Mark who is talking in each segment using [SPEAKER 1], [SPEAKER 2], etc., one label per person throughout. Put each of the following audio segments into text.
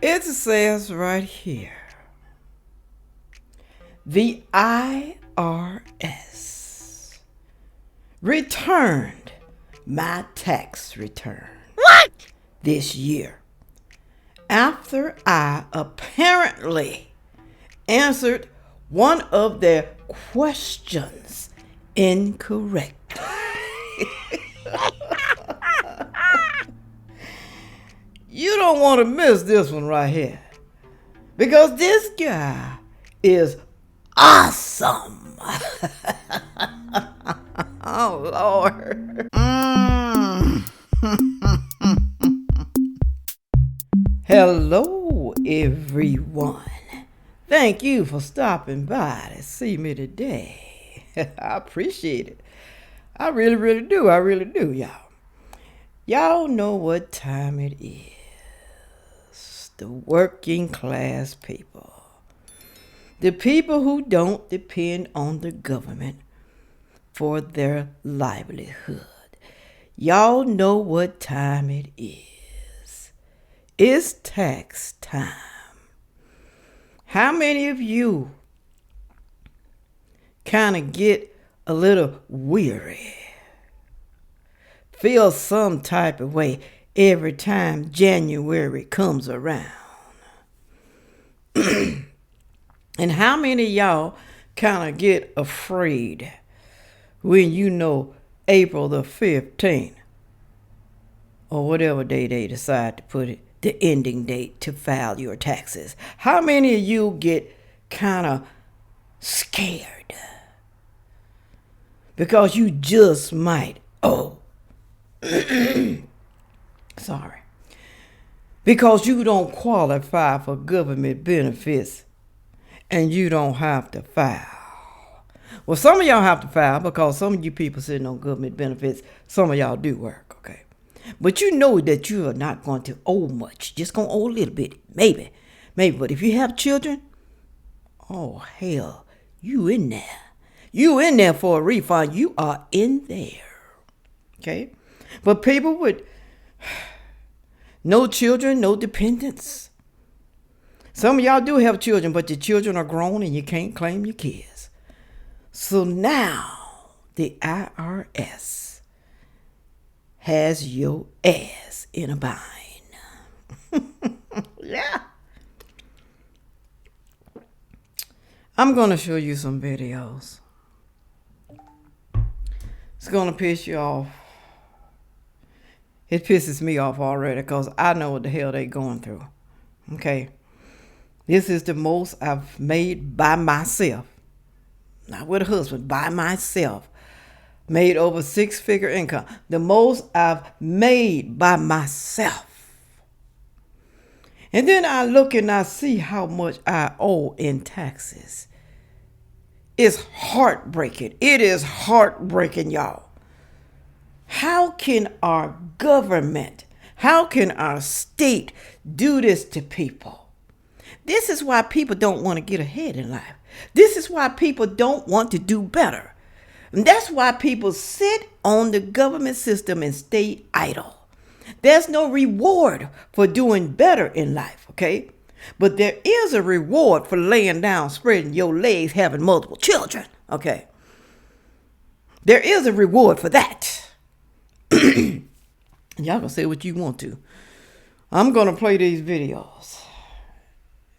[SPEAKER 1] It says right here, the IRS returned my tax return.
[SPEAKER 2] What?
[SPEAKER 1] This year after I apparently answered one of their questions incorrect. You don't want to miss this one right here, because this guy is awesome. Oh, Lord. Hello, everyone. Thank you for stopping by to see me today. I appreciate it. I really, really do. I really do, y'all. Y'all know what time it is. The working class people. The people who don't depend on the government for their livelihood. Y'all know what time it is. It's tax time. How many of you kind of get a little weary? Feel some type of way every time January comes around? And how many of y'all kind of get afraid when you know April the 15th, or whatever day they decide to put it, the ending date to file your taxes? How many of you get kind of scared because you just might sorry, because you don't qualify for government benefits and you don't have to file? Well, some of y'all have to file because some of you people sitting on government benefits, some of y'all do work, okay? But you know that you are not going to owe much. Just going to owe a little bit, maybe. But if you have children, oh, hell, you in there. You in there for a refund. You are in there, okay? But people with no children, no dependents. Some of y'all do have children, but your children are grown and you can't claim your kids. So now the IRS has your ass in a bind. Yeah. I'm going to show you some videos. It's going to piss you off. It pisses me off already because I know what the hell they going through. Okay. This is the most I've made by myself. Not with a husband, by myself. Made over 6-figure income. The most I've made by myself. And then I look and I see how much I owe in taxes. It's heartbreaking. It is heartbreaking, y'all. How can our government, how can our state do this to people? This is why people don't want to get ahead in life. This is why people don't want to do better. And that's why people sit on the government system and stay idle. There's no reward for doing better in life, okay? But there is a reward for laying down, spreading your legs, having multiple children, okay? There is a reward for that. Y'all can say what you want to. I'm going to play these videos.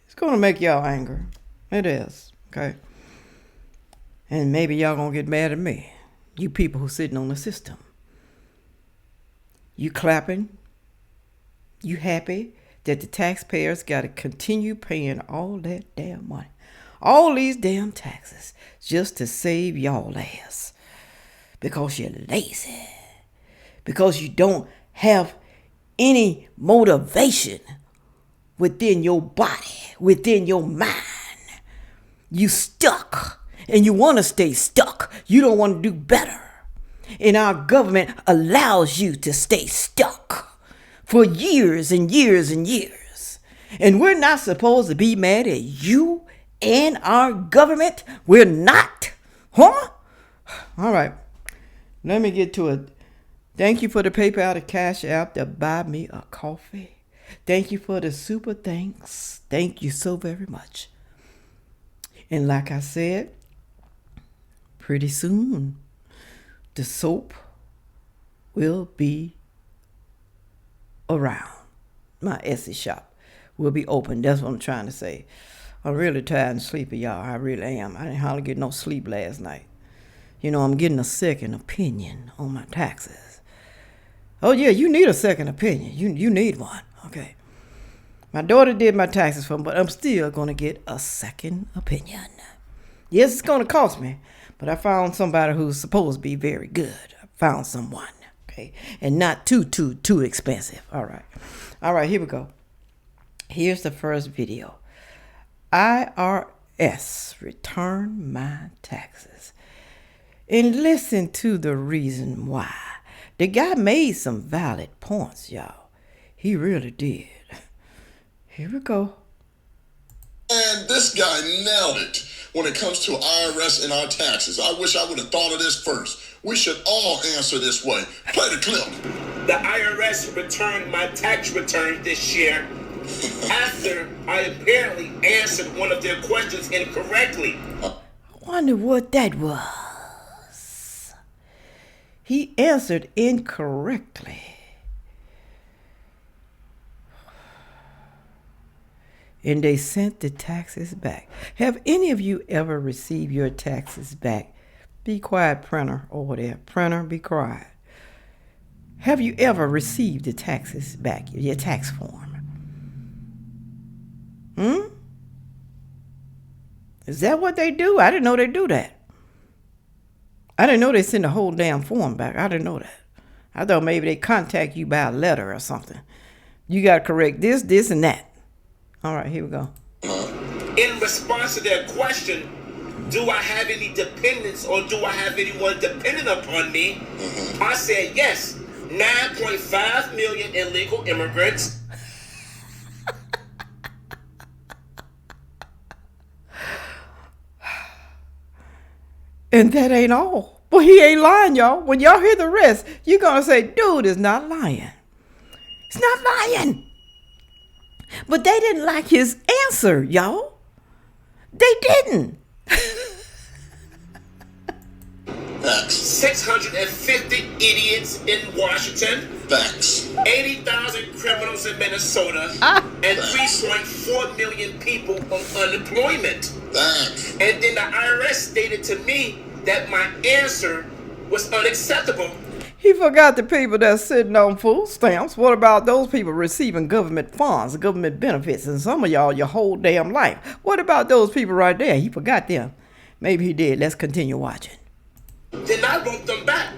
[SPEAKER 1] It's going to make y'all angry. It is, okay? And maybe y'all going to get mad at me. You people who sitting on the system. You clapping. You happy that the taxpayers got to continue paying all that damn money. All these damn taxes just to save y'all ass. Because you're lazy. Because you don't have any motivation within your body, within your mind. You stuck and you want to stay stuck. You don't want to do better. And our government allows you to stay stuck for years and years and years. And we're not supposed to be mad at you and our government. We're not. Huh? All right. Let me get to it. Thank you for the PayPal, the Cash App to buy me a coffee. Thank you for the super thanks. Thank you so very much. And like I said, pretty soon, the soap will be around. My Etsy shop will be open. That's what I'm trying to say. I'm really tired and sleepy, y'all. I really am. I didn't hardly get no sleep last night. You know, I'm getting a second opinion on my taxes. Oh, yeah, you need a second opinion. You need one. Okay. My daughter did my taxes for me, but I'm still going to get a second opinion. Yes, it's going to cost me, but I found somebody who's supposed to be very good. I found someone, okay, and not too expensive. All right, here we go. Here's the first video. IRS, return my taxes. And listen to the reason why. The guy made some valid points, y'all. He really did. Here we go.
[SPEAKER 2] And this guy nailed it when it comes to IRS and our taxes. I wish I would have thought of this first. We should all answer this way. Play the clip.
[SPEAKER 3] The IRS returned my tax return this year after I apparently answered one of their questions incorrectly.
[SPEAKER 1] I wonder what that was. He answered incorrectly. And they sent the taxes back. Have any of you ever received your taxes back? Be quiet, printer over there. Printer, be quiet. Have you ever received the taxes back, your tax form? Is that what they do? I didn't know they do that. I didn't know they send the whole damn form back. I didn't know that. I thought maybe they contact you by a letter or something. You got to correct this, and that. All right, here we go.
[SPEAKER 3] In response to their question, do I have any dependents or do I have anyone dependent upon me? I said yes. 9.5 million illegal immigrants.
[SPEAKER 1] And that ain't all. Well, he ain't lying, y'all. When y'all hear the rest, you're going to say, dude is not lying. He's not lying. But they didn't like his answer, y'all. They didn't.
[SPEAKER 2] Facts.
[SPEAKER 3] 650 idiots in Washington.
[SPEAKER 2] Facts.
[SPEAKER 3] 80,000 criminals in Minnesota. And 3.4 million people on unemployment.
[SPEAKER 2] Facts.
[SPEAKER 3] And then the IRS stated to me that my answer was unacceptable.
[SPEAKER 1] He forgot the people that's sitting on food stamps. What about those people receiving government funds, government benefits, and some of y'all your whole damn life? What about those people right there? He forgot them. Maybe he did. Let's continue watching.
[SPEAKER 3] Then I wrote them back.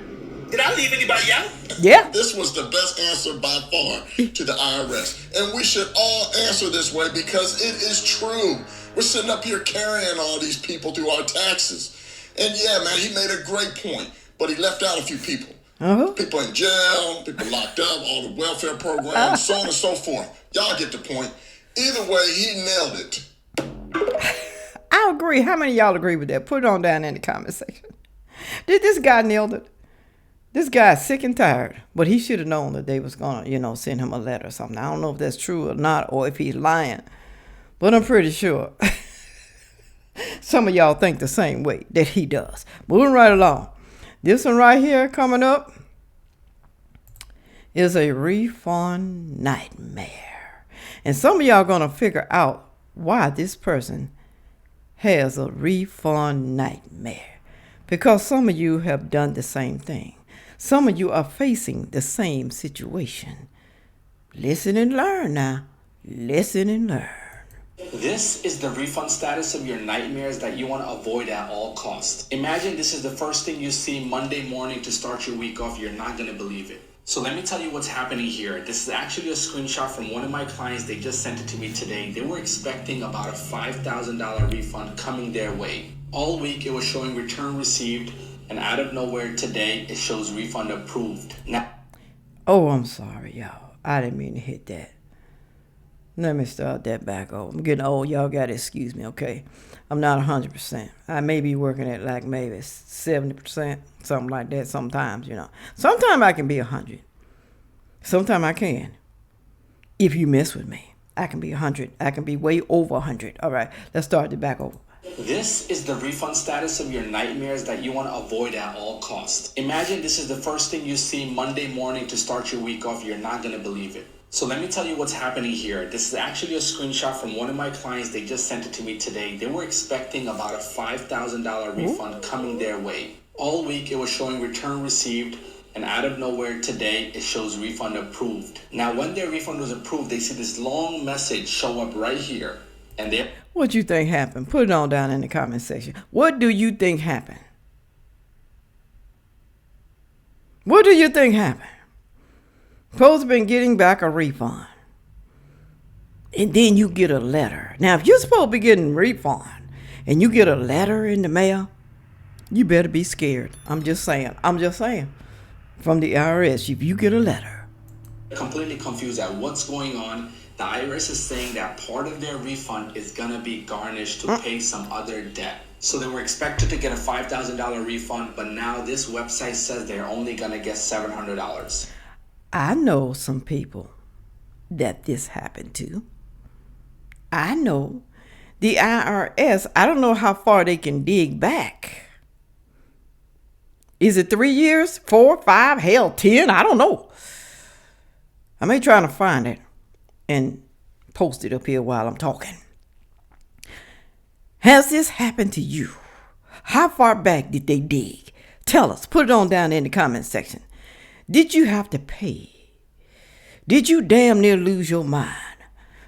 [SPEAKER 3] Did I leave anybody out?
[SPEAKER 1] Yeah.
[SPEAKER 2] This was the best answer by far to the IRS. And we should all answer this way because it is true. We're sitting up here carrying all these people through our taxes. And yeah, man, he made a great point, but he left out a few people. People in jail, people locked up, all the welfare programs, so on and so forth. Y'all get the point. Either way, he nailed it.
[SPEAKER 1] I agree. How many of y'all agree with that? Put it on down in the comment section. Did this guy nailed it? This guy's sick and tired, but he should have known that they was going to, send him a letter or something. I don't know if that's true or not, or if he's lying, but I'm pretty sure some of y'all think the same way that he does. Moving right along. This one right here coming up is a refund nightmare. And some of y'all going to figure out why this person has a refund nightmare. Because some of you have done the same thing. Some of you are facing the same situation. Listen and learn now. Listen and learn.
[SPEAKER 4] This is the refund status of your nightmares that you want to avoid at all costs. Imagine this is the first thing you see Monday morning to start your week off. You're not going to believe it. So let me tell you what's happening here. This is actually a screenshot from one of my clients. They just sent it to me today. They were expecting about a $5,000 refund coming their way. All week it was showing return received, and out of nowhere today it shows refund approved. Now,
[SPEAKER 1] oh, I'm sorry, y'all. I didn't mean to hit that. Let me start that back over. I'm getting old. Y'all got to excuse me, okay? I'm not 100%. I may be working at like maybe 70%, something like that sometimes, you know. Sometimes I can be 100. Sometimes I can. If you mess with me, I can be 100. I can be way over 100. All right, let's start it back over.
[SPEAKER 4] This is the refund status of your nightmares that you want to avoid at all costs. Imagine this is the first thing you see Monday morning to start your week off. You're not going to believe it. So let me tell you what's happening here. This is actually a screenshot from one of my clients. They just sent it to me today. They were expecting about a $5,000 refund coming their way. All week it was showing return received, and out of nowhere today it shows refund approved. Now when their refund was approved, they see this long message show up right here. And they
[SPEAKER 1] What you think happened? Put it on down in the comment section. What do you think happened? What do you think happened? Supposed to been getting back a refund. And then you get a letter. Now, if you're supposed to be getting a refund and you get a letter in the mail, you better be scared. I'm just saying. From the IRS, if you get a letter.
[SPEAKER 4] completely confused at what's going on. The IRS is saying that part of their refund is going to be garnished to pay some other debt. So they were expected to get a $5,000 refund, but now this website says they're only going to get $700.
[SPEAKER 1] I know some people that this happened to. I know the IRS, I don't know how far they can dig back. Is it 3 years, 4, 5, hell, 10? I don't know. I may try to find it and post it up here while I'm talking. Has this happened to you? How far back did they dig? Tell us. Put it on down in the comment section. Did you have to pay? Did you damn near lose your mind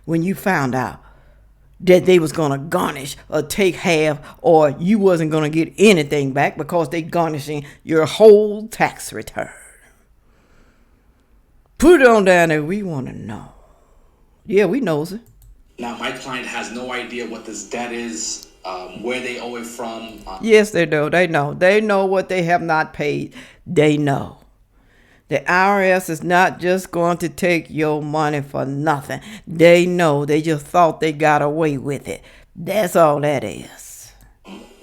[SPEAKER 1] when you found out that they was going to garnish or take half, or you wasn't going to get anything back because they garnishing your whole tax return? Put it on down there. We want to know. Yeah, we knows it.
[SPEAKER 4] Now, my client has no idea what this debt is, where they owe it from.
[SPEAKER 1] Yes, they do. They know. They know what they have not paid. They know. The IRS is not just going to take your money for nothing. They know. They just thought they got away with it. That's all that is.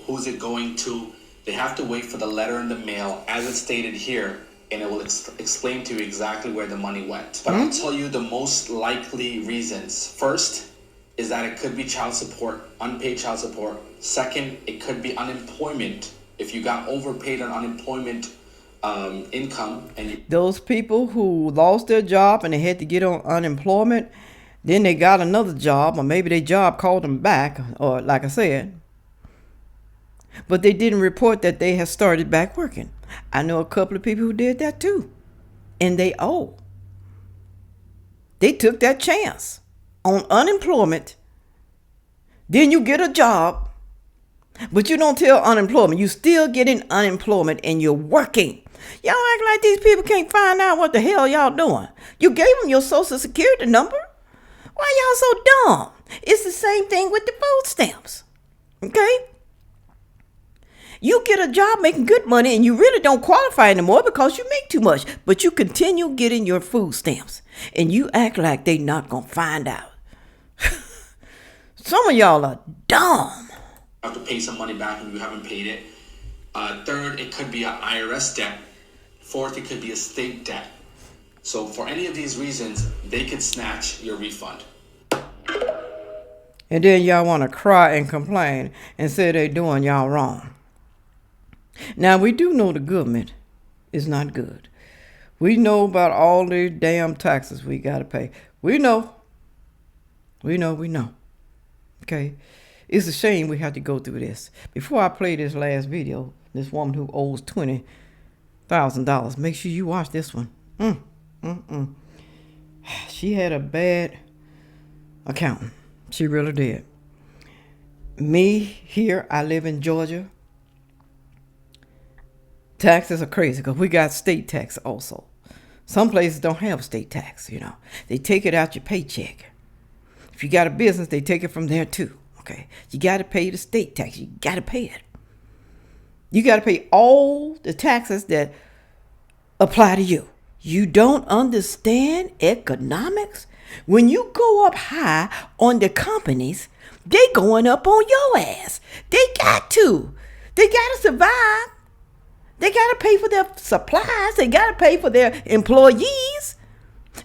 [SPEAKER 4] Who's it going to? They have to wait for the letter in the mail, as it's stated here, and it will explain to you exactly where the money went. But I'll tell you the most likely reasons. First is that it could be child support, unpaid child support. Second, it could be unemployment. If you got overpaid on unemployment income. And
[SPEAKER 1] those people who lost their job and they had to get on unemployment, then they got another job, or maybe their job called them back, or like I said, but they didn't report that they had started back working. I know a couple of people who did that too, and they owe. They took that chance on unemployment. Then you get a job, but you don't tell unemployment. You still getting unemployment and you're working. Y'all act like these people can't find out what the hell y'all doing. You gave them your social security number. Why y'all so dumb? It's the same thing with the food stamps. Okay? You get a job making good money and you really don't qualify anymore because you make too much. But you continue getting your food stamps. And you act like they not going to find out. Some of y'all are dumb.
[SPEAKER 4] You have to pay some money back when you haven't paid it. Third, it could be an IRS debt. Fourth, it could be a state debt. So for any of these reasons, they could snatch your refund.
[SPEAKER 1] And then y'all want to cry and complain and say they doing y'all wrong. Now, we do know the government is not good. We know about all the damn taxes we got to pay. We know. Okay? It's a shame we have to go through this. Before I play this last video, this woman who owes $20,000, make sure you watch this one. She had a bad accountant. She really did. Me, here, I live in Georgia. Taxes are crazy because we got state tax also. Some places don't have state tax, you know. They take it out your paycheck. If you got a business, they take it from there too. Okay, you got to pay the state tax. You got to pay it. You got to pay all the taxes that apply to you. You don't understand economics? When you go up high on the companies, they going up on your ass. They got to. They got to survive. They got to pay for their supplies. They got to pay for their employees.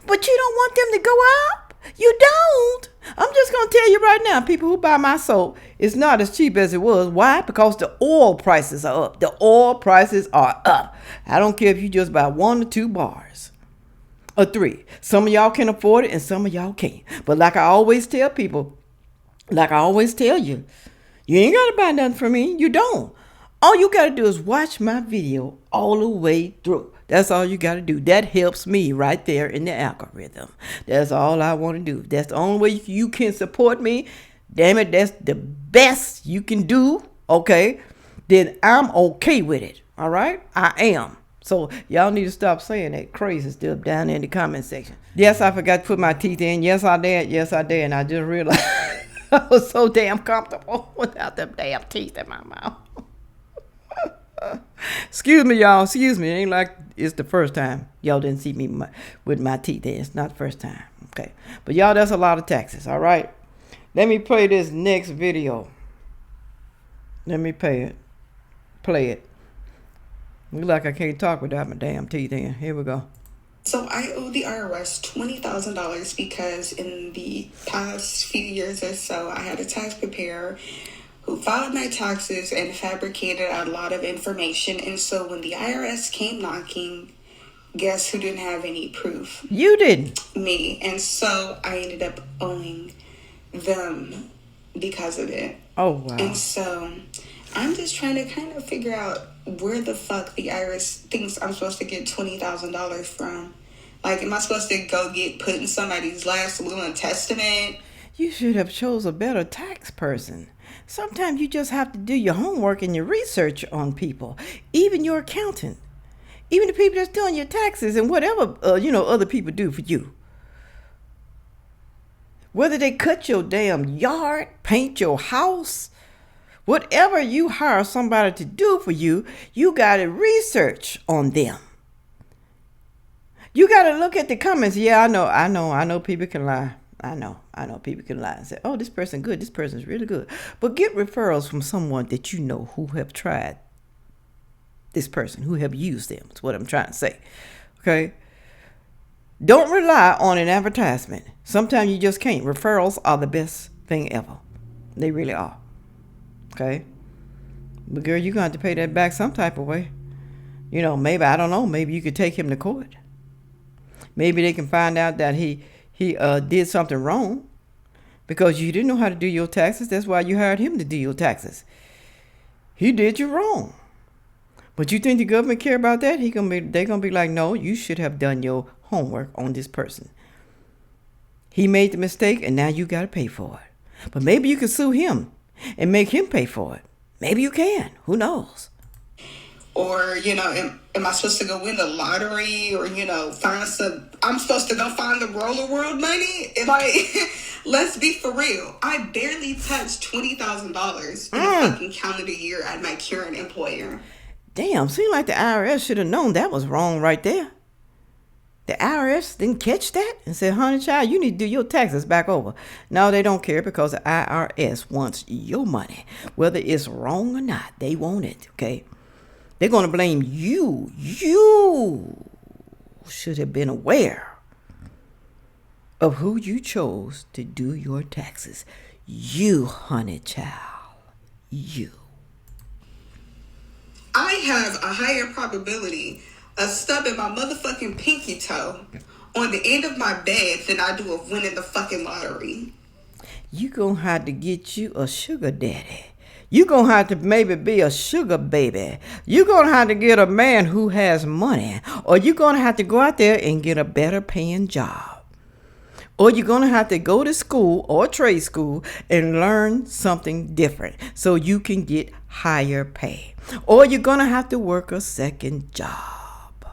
[SPEAKER 1] But you don't want them to go up. You don't. I'm just going to tell you right now, people who buy my soap, it's not as cheap as it was. Why? Because the oil prices are up. The oil prices are up. I don't care if you just buy 1 or 2 bars or 3. Some of y'all can afford it and some of y'all can't. But like I always tell people, like I always tell you, you ain't got to buy nothing from me. You don't. All you got to do is watch my video all the way through. That's all you got to do. That helps me right there in the algorithm. That's all I want to do. That's the only way you can support me. Damn it, that's the best you can do. Okay? Then I'm okay with it. All right? I am. So y'all need to stop saying that crazy stuff down there in the comment section. Yes, I forgot to put my teeth in. Yes, I did. Yes, I did. And I just realized I was so damn comfortable without them damn teeth in my mouth. Excuse me, y'all. Excuse me. It ain't like it's the first time y'all didn't see me with my teeth in. It's not the first time. Okay. But y'all, that's a lot of taxes. All right. Let me play this next video. Let me play it. Look like I can't talk without my damn teeth in. Here we go.
[SPEAKER 5] So I owe the IRS $20,000 because in the past few years or so, I had a tax preparer who filed my taxes and fabricated a lot of information. And so when the IRS came knocking, guess who didn't have any proof?
[SPEAKER 1] You didn't.
[SPEAKER 5] Me. And so I ended up owing them because of it.
[SPEAKER 1] Oh, wow.
[SPEAKER 5] And so I'm just trying to kind of figure out where the fuck the IRS thinks I'm supposed to get $20,000 from. Like, am I supposed to go get put in somebody's last will and testament?
[SPEAKER 1] You should have chose a better tax person. Sometimes you just have to do your homework and your research on people, even your accountant, even the people that's doing your taxes and whatever, other people do for you. Whether they cut your damn yard, paint your house, whatever you hire somebody to do for you, you got to research on them. You got to look at the comments. Yeah, I know people can lie. I know people can lie and say, oh, this person good, this person's really good. But get referrals from someone that you know who have tried this person, who have used them. That's what I'm trying to say. Okay? Don't rely on an advertisement. Sometimes you just can't. Referrals are the best thing ever. They really are. Okay? But girl, you're going to have to pay that back some type of way. Maybe, I don't know, maybe you could take him to court. Maybe they can find out that he did something wrong because you didn't know how to do your taxes. That's why you hired him to do your taxes. He did you wrong. But you think the government care about that? They're gonna be like, no, you should have done your homework on this person. He made the mistake and now you gotta pay for it. But maybe you could sue him and make him pay for it. Maybe you can. Who knows?
[SPEAKER 5] Or, am I supposed to go win the lottery or, I'm supposed to go find the roller world money? Let's be for real. I barely touched $20,000 in a fucking calendar year at my current employer.
[SPEAKER 1] Damn, seemed like the IRS should have known that was wrong right there. The IRS didn't catch that and said, honey child, you need to do your taxes back over. No, they don't care because the IRS wants your money. Whether it's wrong or not, they want it, okay? They're going to blame you. You should have been aware of who you chose to do your taxes. You, honey child. You.
[SPEAKER 5] I have a higher probability of stubbing my motherfucking pinky toe on the end of my bed than I do of winning the fucking lottery.
[SPEAKER 1] You going to have to get you a sugar daddy. You're going to have to maybe be a sugar baby. You're going to have to get a man who has money. Or you're going to have to go out there and get a better paying job. Or you're going to have to go to school or trade school and learn something different so you can get higher pay. Or you're going to have to work a second job.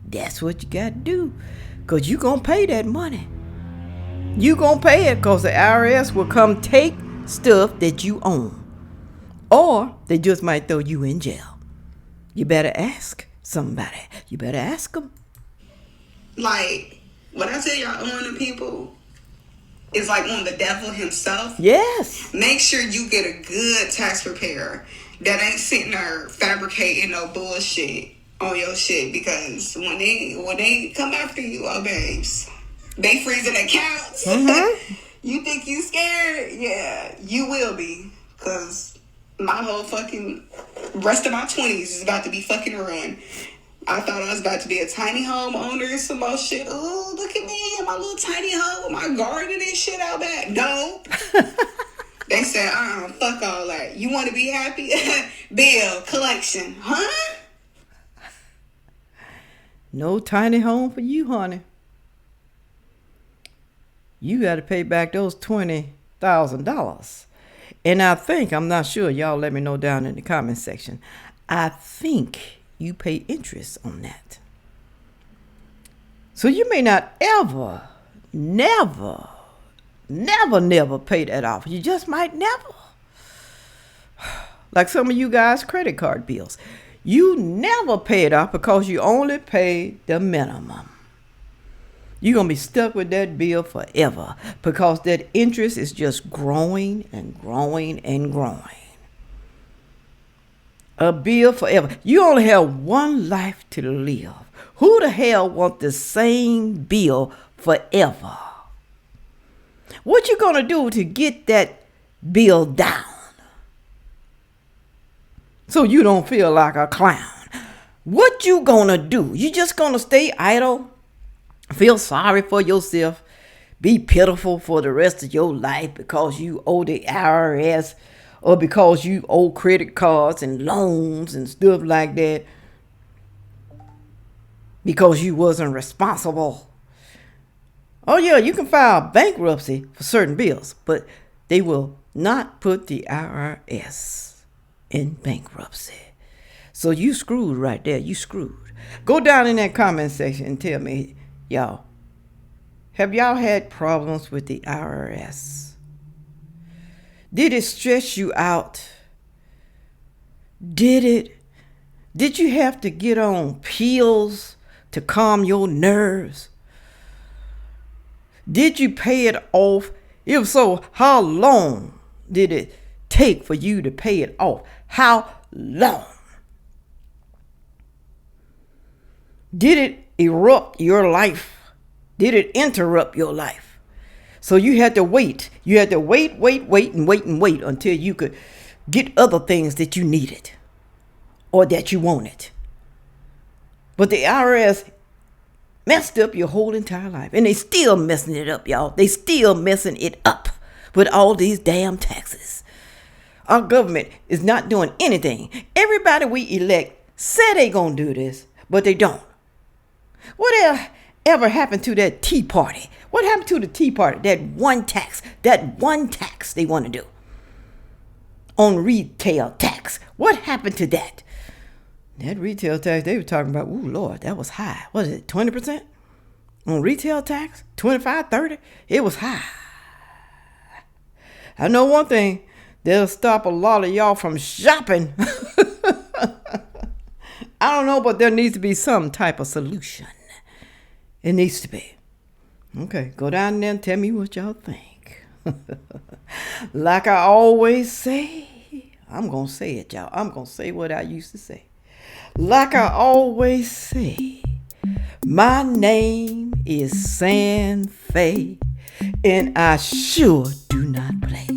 [SPEAKER 1] That's what you got to do. Because you're going to pay that money. You're going to pay it because the IRS will come take stuff that you own, or they just might throw you in jail. You better ask somebody. You better ask them.
[SPEAKER 5] Like, When I tell y'all on the people, it's like on the devil himself.
[SPEAKER 1] Yes.
[SPEAKER 5] Make sure you get a good tax preparer that ain't sitting there fabricating no bullshit on your shit, because when they come after you, oh babes, they freezing accounts.
[SPEAKER 1] Mm-hmm.
[SPEAKER 5] You think you scared? Yeah, you will be, because my whole fucking rest of my 20s is about to be fucking ruined. I thought I was about to be a tiny home owner and some more shit. Ooh, look at me in my little tiny home with my garden and shit out back. No. They said, fuck all that. You want to be happy? Bill collection. Huh?
[SPEAKER 1] No tiny home for you, honey. You got to pay back those $20,000. And I think, I'm not sure, y'all let me know down in the comment section, I think you pay interest on that. So you may not never pay that off. You just might never. Like some of you guys' credit card bills. You never pay it off because you only pay the minimum. You're going to be stuck with that bill forever because that interest is just growing and growing and growing. A bill forever. You only have one life to live. Who the hell wants the same bill forever? What you gonna do to get that bill down so you don't feel like a clown? What you gonna do? You just gonna stay idle? Feel sorry for yourself? Be pitiful for the rest of your life because you owe the IRS? Or because you owe credit cards and loans and stuff like that, because you wasn't responsible. Oh yeah, you can file bankruptcy for certain bills, but they will not put the IRS in bankruptcy. So you screwed right there. You screwed. Go down in that comment section and tell me, y'all, have y'all had problems with the IRS? Did it stress you out? Did you have to get on pills to calm your nerves? Did you pay it off? If so, how long did it take for you to pay it off? How long? Did it erupt your life? Did it interrupt your life? So you had to wait. You had to wait until you could get other things that you needed or that you wanted. But the IRS messed up your whole entire life. And they still messing it up, y'all. They still messing it up with all these damn taxes. Our government is not doing anything. Everybody we elect say they gonna do this, but they don't. Whatever happened to that Tea Party? What happened to the Tea Party? That one tax they want to do on retail tax. What happened to that? That retail tax they were talking about, ooh, Lord, that was high. What is it, 20% on retail tax? 25, 30? It was high. I know one thing, they'll stop a lot of y'all from shopping. I don't know, but there needs to be some type of solution. It needs to be. Okay, go down there and tell me what y'all think. Like I always say, I'm going to say it, y'all. I'm going to say what I used to say. Like I always say, my name is Sandfay, and I sure do not play.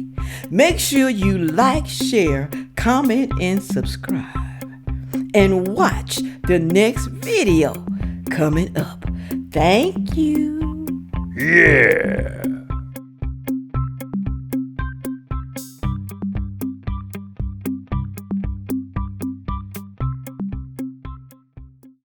[SPEAKER 1] Make sure you like, share, comment, and subscribe. And watch the next video coming up. Thank you.
[SPEAKER 2] Yeah.